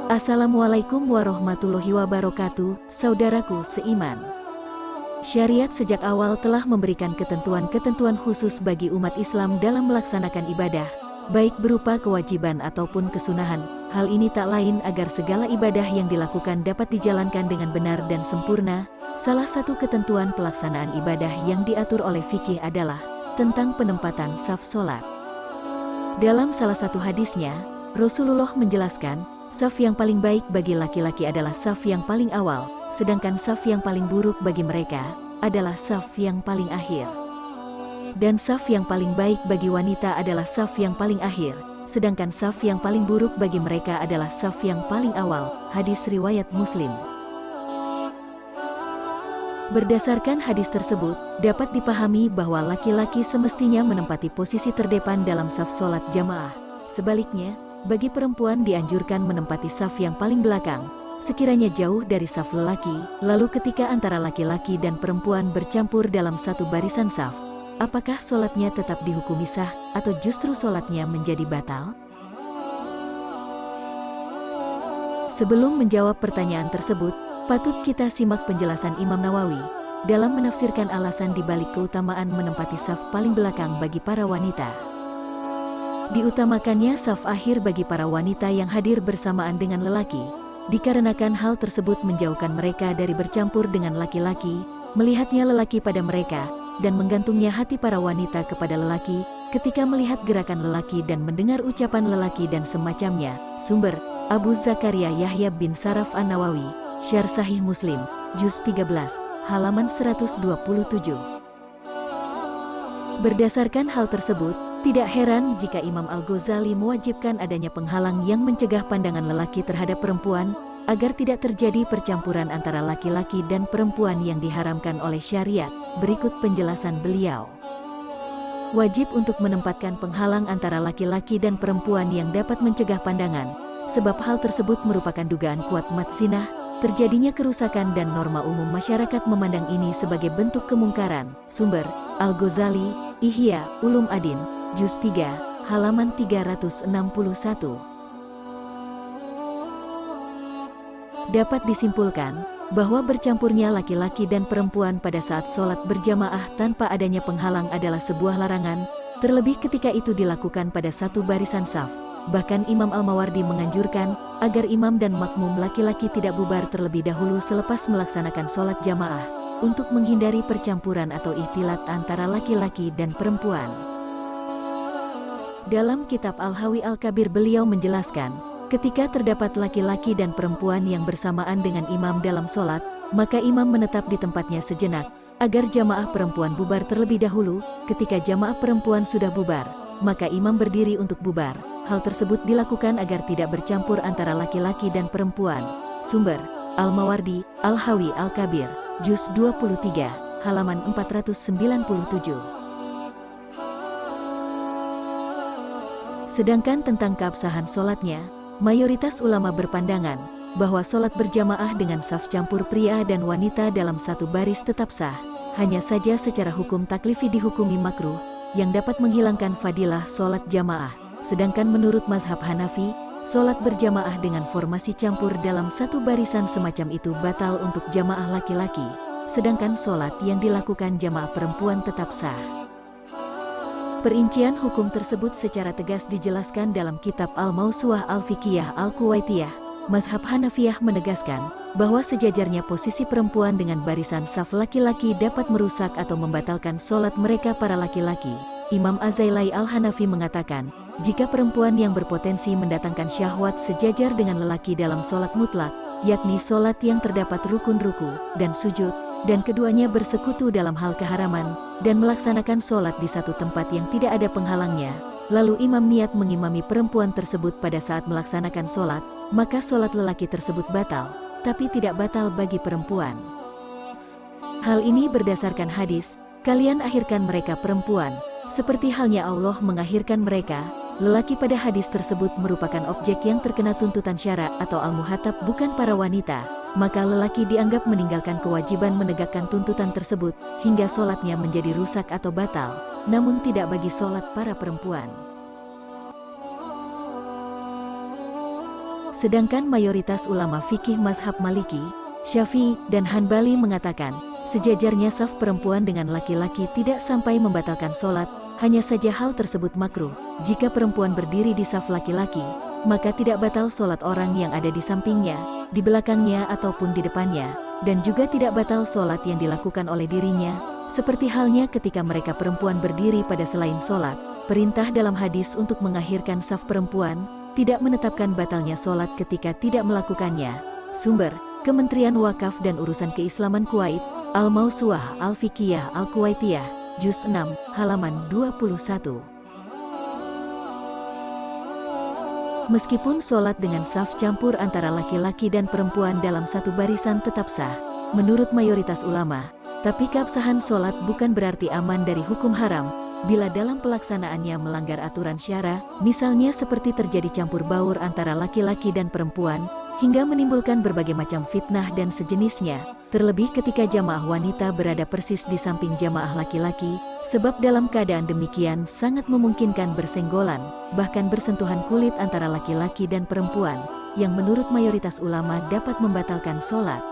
Assalamualaikum warahmatullahi wabarakatuh, saudaraku seiman. Syariat sejak awal telah memberikan ketentuan-ketentuan khusus bagi umat Islam dalam melaksanakan ibadah, baik berupa kewajiban ataupun kesunahan. Hal ini tak lain agar segala ibadah yang dilakukan dapat dijalankan dengan benar dan sempurna. Salah satu ketentuan pelaksanaan ibadah yang diatur oleh fikih adalah tentang penempatan saf solat. Dalam salah satu hadisnya, Rasulullah menjelaskan, saf yang paling baik bagi laki-laki adalah saf yang paling awal, sedangkan saf yang paling buruk bagi mereka adalah saf yang paling akhir. Dan saf yang paling baik bagi wanita adalah saf yang paling akhir, sedangkan saf yang paling buruk bagi mereka adalah saf yang paling awal. Hadis riwayat Muslim. Berdasarkan hadis tersebut, dapat dipahami bahwa laki-laki semestinya menempati posisi terdepan dalam saf solat jamaah. Sebaliknya, bagi perempuan dianjurkan menempati saf yang paling belakang, sekiranya jauh dari saf lelaki. Lalu ketika antara laki-laki dan perempuan bercampur dalam satu barisan saf, apakah solatnya tetap dihukumi sah, atau justru solatnya menjadi batal? Sebelum menjawab pertanyaan tersebut, patut kita simak penjelasan Imam Nawawi dalam menafsirkan alasan dibalik keutamaan menempati saf paling belakang bagi para wanita. Diutamakannya saf akhir bagi para wanita yang hadir bersamaan dengan lelaki, dikarenakan hal tersebut menjauhkan mereka dari bercampur dengan laki-laki, melihatnya lelaki pada mereka, dan menggantungnya hati para wanita kepada lelaki, ketika melihat gerakan lelaki dan mendengar ucapan lelaki dan semacamnya. Sumber, Abu Zakaria Yahya bin Sharaf An-Nawawi, Syarh Sahih Muslim, Juz 13, halaman 127. Berdasarkan hal tersebut, tidak heran jika Imam Al-Ghazali mewajibkan adanya penghalang yang mencegah pandangan lelaki terhadap perempuan, agar tidak terjadi percampuran antara laki-laki dan perempuan yang diharamkan oleh syariat. Berikut penjelasan beliau. Wajib untuk menempatkan penghalang antara laki-laki dan perempuan yang dapat mencegah pandangan, sebab hal tersebut merupakan dugaan kuat madzinah, terjadinya kerusakan dan norma umum masyarakat memandang ini sebagai bentuk kemungkaran. Sumber, Al-Ghazali, Ihya Ulum Adin, Juz 3, halaman 361. Dapat disimpulkan bahwa bercampurnya laki-laki dan perempuan pada saat sholat berjamaah tanpa adanya penghalang adalah sebuah larangan, terlebih ketika itu dilakukan pada satu barisan saf. Bahkan Imam Al-Mawardi menganjurkan agar imam dan makmum laki-laki tidak bubar terlebih dahulu selepas melaksanakan sholat jamaah, untuk menghindari percampuran atau ikhtilat antara laki-laki dan perempuan. Dalam kitab Al-Hawi Al-Kabir beliau menjelaskan, ketika terdapat laki-laki dan perempuan yang bersamaan dengan imam dalam sholat, maka imam menetap di tempatnya sejenak, agar jamaah perempuan bubar terlebih dahulu. Ketika jamaah perempuan sudah bubar, maka imam berdiri untuk bubar. Hal tersebut dilakukan agar tidak bercampur antara laki-laki dan perempuan. Sumber, Al-Mawardi, Al-Hawi Al-Kabir, Juz 23, halaman 497. Sedangkan tentang keabsahan sholatnya, mayoritas ulama berpandangan bahwa sholat berjamaah dengan saf campur pria dan wanita dalam satu baris tetap sah, hanya saja secara hukum taklifi dihukumi makruh, yang dapat menghilangkan fadilah sholat jamaah. Sedangkan menurut mazhab Hanafi, sholat berjamaah dengan formasi campur dalam satu barisan semacam itu batal untuk jamaah laki-laki, sedangkan sholat yang dilakukan jamaah perempuan tetap sah. Perincian hukum tersebut secara tegas dijelaskan dalam kitab Al-Mawsu'ah Al-Fiqhiyah Al-Kuwaitiyah. Mazhab Hanafiyah menegaskan bahwa sejajarnya posisi perempuan dengan barisan saf laki-laki dapat merusak atau membatalkan sholat mereka para laki-laki. Imam Az-Zailai Al-Hanafi mengatakan, jika perempuan yang berpotensi mendatangkan syahwat sejajar dengan lelaki dalam sholat mutlak, yakni sholat yang terdapat rukun ruku dan sujud, dan keduanya bersekutu dalam hal keharaman, dan melaksanakan sholat di satu tempat yang tidak ada penghalangnya, lalu imam niat mengimami perempuan tersebut pada saat melaksanakan sholat, maka sholat lelaki tersebut batal, tapi tidak batal bagi perempuan. Hal ini berdasarkan hadis, kalian akhirkan mereka perempuan, seperti halnya Allah mengakhirkan mereka. Lelaki pada hadis tersebut merupakan objek yang terkena tuntutan syara atau al-muhatab, bukan para wanita, maka lelaki dianggap meninggalkan kewajiban menegakkan tuntutan tersebut, hingga sholatnya menjadi rusak atau batal, namun tidak bagi sholat para perempuan. Sedangkan mayoritas ulama fikih mazhab Maliki, Syafi'i, dan Hanbali mengatakan, sejajarnya saf perempuan dengan laki-laki tidak sampai membatalkan sholat, hanya saja hal tersebut makruh. Jika perempuan berdiri di saf laki-laki, maka tidak batal sholat orang yang ada di sampingnya, di belakangnya ataupun di depannya, dan juga tidak batal sholat yang dilakukan oleh dirinya, seperti halnya ketika mereka perempuan berdiri pada selain sholat. Perintah dalam hadis untuk mengakhirkan saf perempuan, tidak menetapkan batalnya sholat ketika tidak melakukannya. Sumber, Kementerian Wakaf dan Urusan Keislaman Kuwait, Al-Mawsu'ah Al-Fiqhiyah Al-Kuwaitiyah, Juz 6, halaman 21. Meskipun sholat dengan saf campur antara laki-laki dan perempuan dalam satu barisan tetap sah, menurut mayoritas ulama, tapi keabsahan sholat bukan berarti aman dari hukum haram, bila dalam pelaksanaannya melanggar aturan syara, misalnya seperti terjadi campur baur antara laki-laki dan perempuan, hingga menimbulkan berbagai macam fitnah dan sejenisnya, terlebih ketika jamaah wanita berada persis di samping jamaah laki-laki, sebab dalam keadaan demikian sangat memungkinkan bersenggolan, bahkan bersentuhan kulit antara laki-laki dan perempuan, yang menurut mayoritas ulama dapat membatalkan sholat.